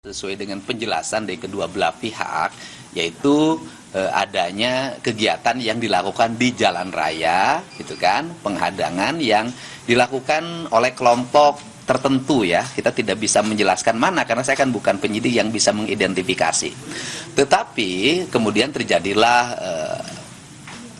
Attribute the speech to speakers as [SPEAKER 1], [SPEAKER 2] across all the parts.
[SPEAKER 1] sesuai dengan penjelasan dari kedua belah pihak, yaitu adanya kegiatan yang dilakukan di jalan raya, gitu kan, penghadangan yang dilakukan oleh kelompok tertentu ya. Kita tidak bisa menjelaskan mana karena saya kan bukan penyidik yang bisa mengidentifikasi. Tetapi kemudian terjadilah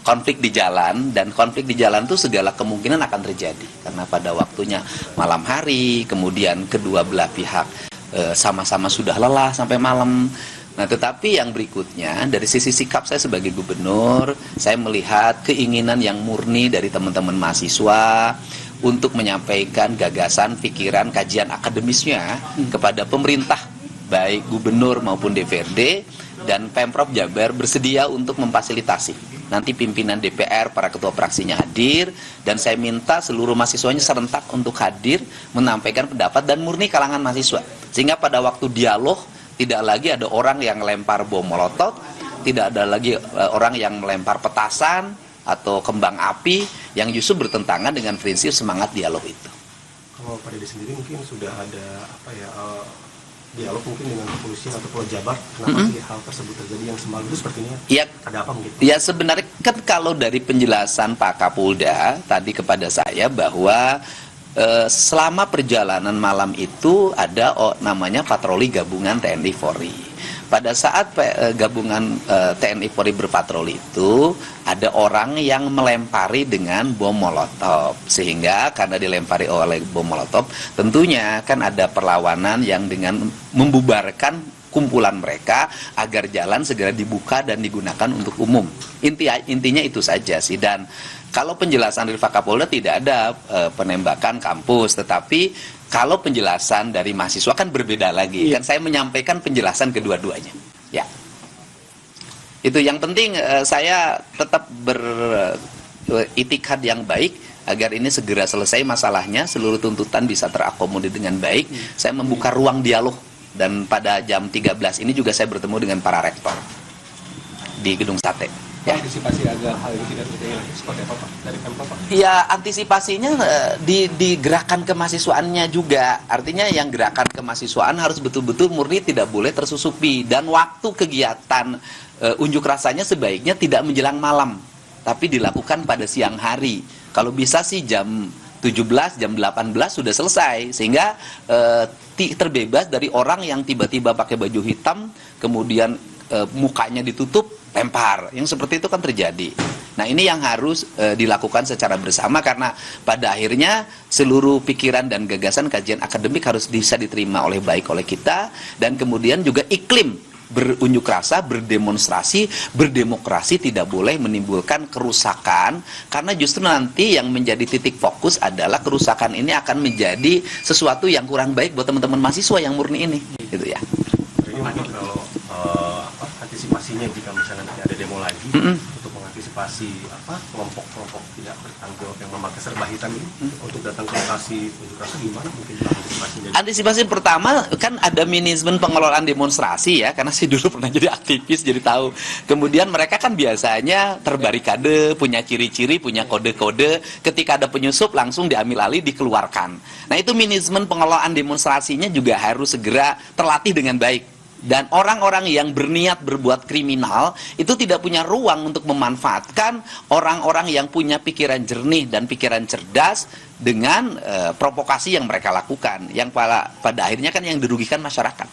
[SPEAKER 1] konflik di jalan, dan konflik di jalan itu segala kemungkinan akan terjadi karena pada waktunya malam hari, kemudian kedua belah pihak sama-sama sudah lelah sampai malam. Nah, tetapi yang berikutnya dari sisi sikap saya sebagai gubernur, saya melihat keinginan yang murni dari teman-teman mahasiswa untuk menyampaikan gagasan, pikiran, kajian akademisnya kepada pemerintah, baik gubernur maupun DPRD, dan Pemprov Jabar bersedia untuk memfasilitasi. Nanti pimpinan DPR, para ketua fraksinya hadir, dan saya minta seluruh mahasiswanya serentak untuk hadir, menyampaikan pendapat, dan murni kalangan mahasiswa. Sehingga pada waktu dialog, tidak lagi ada orang yang melempar bom molotov, tidak ada lagi orang yang melempar petasan atau kembang api, yang justru bertentangan dengan prinsip semangat dialog itu.
[SPEAKER 2] Kalau Pak Dede sendiri mungkin sudah ada dialog mungkin dengan kepolisian atau Polda Jabar, kenapa sih hal tersebut terjadi yang semalam itu sepertinya?
[SPEAKER 1] Ya,
[SPEAKER 2] ada apa mungkin?
[SPEAKER 1] Ya sebenarnya kan kalau dari penjelasan Pak Kapolda tadi kepada saya bahwa selama perjalanan malam itu ada namanya patroli gabungan TNI Polri. Pada saat gabungan TNI Polri berpatroli itu ada orang yang melempari dengan bom molotov, sehingga karena dilempari oleh bom molotov tentunya kan ada perlawanan yang dengan membubarkan kumpulan mereka agar jalan segera dibuka dan digunakan untuk umum. Intinya itu saja sih. Dan kalau penjelasan dari Pak Kapolda tidak ada penembakan kampus, tetapi kalau penjelasan dari mahasiswa kan berbeda lagi. Kan saya menyampaikan penjelasan kedua-duanya. Ya. Itu yang penting, saya tetap beritikad yang baik agar ini segera selesai masalahnya, seluruh tuntutan bisa terakomodir dengan baik. Saya membuka ruang dialog, dan pada jam 13 ini juga saya bertemu dengan para rektor di Gedung Sate.
[SPEAKER 2] Ya. Antisipasi agar hal ini tidak terjadi lagi seperti apa Pak dari Pemprov Pak?
[SPEAKER 1] Ya, antisipasinya di gerakan kemahasiswaannya juga. Artinya yang gerakan kemahasiswaan harus betul-betul murni, tidak boleh tersusupi. Dan waktu kegiatan unjuk rasanya sebaiknya tidak menjelang malam, tapi dilakukan pada siang hari. Kalau bisa sih jam 17, jam 18 sudah selesai, sehingga terbebas dari orang yang tiba-tiba pakai baju hitam, kemudian mukanya ditutup, lempar. Yang seperti itu kan terjadi. Nah, ini yang harus dilakukan secara bersama, karena pada akhirnya seluruh pikiran dan gagasan kajian akademik harus bisa diterima oleh kita, dan kemudian juga iklim berunjuk rasa, berdemonstrasi, berdemokrasi tidak boleh menimbulkan kerusakan, karena justru nanti yang menjadi titik fokus adalah kerusakan ini akan menjadi sesuatu yang kurang baik buat teman-teman mahasiswa yang murni ini, gitu ya.
[SPEAKER 2] Ini mungkin kalau antisipasinya jika misalnya nanti ada demo lagi untuk mengantisipasi kelompok-kelompok tidak bertanggung jawab yang memakai serba hitam ini untuk datang ke lokasi unjuk rasa, gimana mungkin antisipasinya?
[SPEAKER 1] Antisipasi pertama kan ada manajemen pengelolaan demonstrasi ya, karena saya dulu pernah jadi aktivis jadi tahu. Kemudian mereka kan biasanya terbarikade, punya ciri-ciri, punya kode-kode, ketika ada penyusup langsung diambil alih, dikeluarkan. Nah, itu manajemen pengelolaan demonstrasinya juga harus segera terlatih dengan baik. Dan orang-orang yang berniat berbuat kriminal itu tidak punya ruang untuk memanfaatkan orang-orang yang punya pikiran jernih dan pikiran cerdas dengan provokasi yang mereka lakukan, yang pada akhirnya kan yang dirugikan masyarakat.